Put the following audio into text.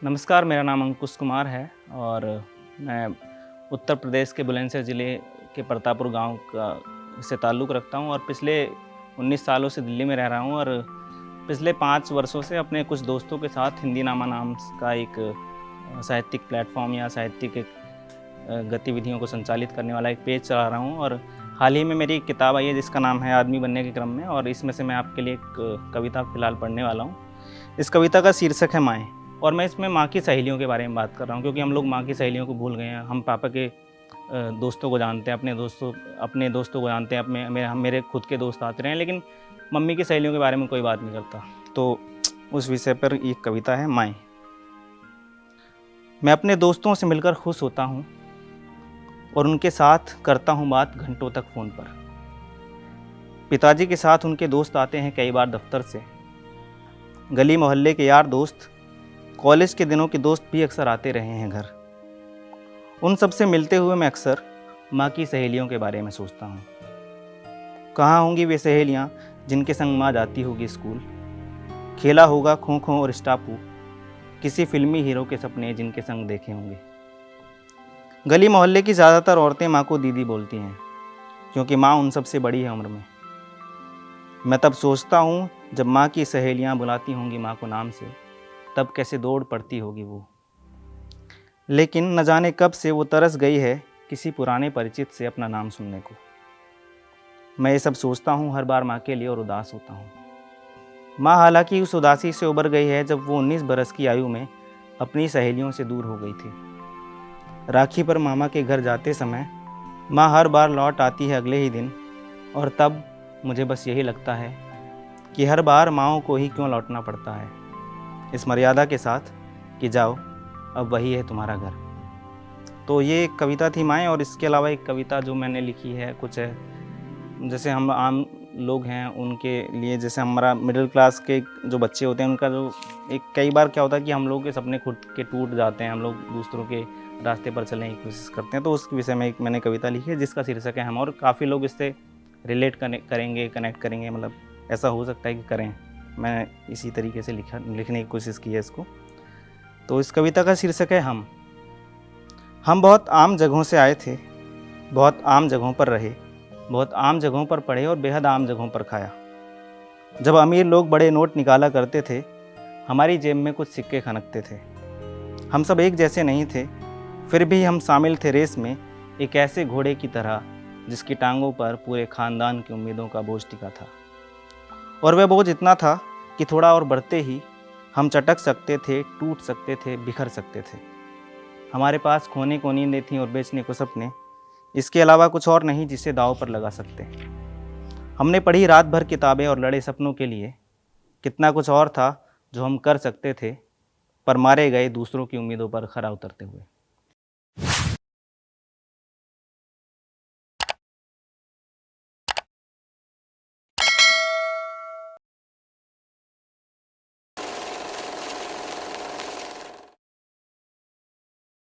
नमस्कार, मेरा नाम अंकुश कुमार है और मैं उत्तर प्रदेश के बुलंदशहर ज़िले के परतापुर गांव का से ताल्लुक़ रखता हूं और पिछले 19 सालों से दिल्ली में रह रहा हूं और पिछले 5 वर्षों से अपने कुछ दोस्तों के साथ हिंदीनामा नाम का एक साहित्यिक प्लेटफ़ॉर्म या साहित्यिक एक गतिविधियों को संचालित करने वाला एक पेज चला रहा हूं और हाल ही में मेरी एक किताब आई है जिसका नाम है आदमी बनने के क्रम में, और इसमें से मैं आपके लिए एक कविता फ़िलहाल पढ़ने वाला हूँ। इस कविता का शीर्षक है माएँ। और मैं इसमें माँ की सहेलियों के बारे में बात कर रहा हूँ, क्योंकि हम लोग माँ की सहेलियों को भूल गए हैं। हम पापा के दोस्तों को जानते हैं, अपने दोस्तों को जानते हैं, मेरे खुद के दोस्त आते रहे हैं, लेकिन मम्मी की सहेलियों के बारे में कोई बात नहीं करता। तो उस विषय पर एक कविता है, माएँ। मैं अपने दोस्तों से मिलकर खुश होता हूँ और उनके साथ करता हूँ बात घंटों तक फ़ोन पर। पिताजी के साथ उनके दोस्त आते हैं कई बार दफ्तर से। गली मोहल्ले के यार दोस्त, कॉलेज के दिनों के दोस्त भी अक्सर आते रहे हैं घर। उन सब से मिलते हुए मैं अक्सर माँ की सहेलियों के बारे में सोचता हूँ। कहाँ होंगी वे सहेलियाँ जिनके संग माँ जाती होगी स्कूल। खेला होगा खो खो और स्टापू, किसी फिल्मी हीरो के सपने जिनके संग देखे होंगे। गली मोहल्ले की ज़्यादातर औरतें माँ को दीदी बोलती हैं, क्योंकि माँ उन सबसे बड़ी है उम्र में। मैं तब सोचता हूँ जब माँ की सहेलियाँ बुलाती होंगी माँ को नाम से, तब कैसे दौड़ पड़ती होगी वो। लेकिन न जाने कब से वो तरस गई है किसी पुराने परिचित से अपना नाम सुनने को। मैं ये सब सोचता हूँ हर बार माँ के लिए और उदास होता हूँ। माँ हालांकि उस उदासी से उबर गई है जब वो 19 बरस की आयु में अपनी सहेलियों से दूर हो गई थी। राखी पर मामा के घर जाते समय माँ हर बार लौट आती है अगले ही दिन, और तब मुझे बस यही लगता है कि हर बार माँओं को ही क्यों लौटना पड़ता है, इस मर्यादा के साथ कि जाओ अब वही है तुम्हारा घर। तो ये एक कविता थी माएँ, और इसके अलावा एक कविता जो मैंने लिखी है कुछ है, जैसे हम आम लोग हैं उनके लिए, जैसे हमारा मिडिल क्लास के जो बच्चे होते हैं उनका जो एक कई बार क्या होता है कि हम लोगों के सपने खुद के टूट जाते हैं, हम लोग दूसरों के रास्ते पर चलने की कोशिश करते हैं। तो उस विषय में एक मैंने कविता लिखी है जिसका शीर्षक है हम, और काफ़ी लोग इससे रिलेट करेंगे, कनेक्ट करेंगे, मतलब ऐसा हो सकता है कि करें। मैं इसी तरीके से लिखने की कोशिश की है इसको। तो इस कविता का शीर्षक है हम। हम बहुत आम जगहों से आए थे, बहुत आम जगहों पर रहे, बहुत आम जगहों पर पढ़े और बेहद आम जगहों पर खाया। जब अमीर लोग बड़े नोट निकाला करते थे, हमारी जेब में कुछ सिक्के खनकते थे। हम सब एक जैसे नहीं थे, फिर भी हम शामिल थे रेस में, एक ऐसे घोड़े की तरह जिसकी टांगों पर पूरे खानदान की उम्मीदों का बोझ टिका था। और वह बोझ इतना था कि थोड़ा और बढ़ते ही हम चटक सकते थे, टूट सकते थे, बिखर सकते थे। हमारे पास खोने को नींदें थीं और बेचने को सपने, इसके अलावा कुछ और नहीं जिसे दांव पर लगा सकते। हमने पढ़ी रात भर किताबें और लड़े सपनों के लिए। कितना कुछ और था जो हम कर सकते थे, पर मारे गए दूसरों की उम्मीदों पर खरा उतरते हुए।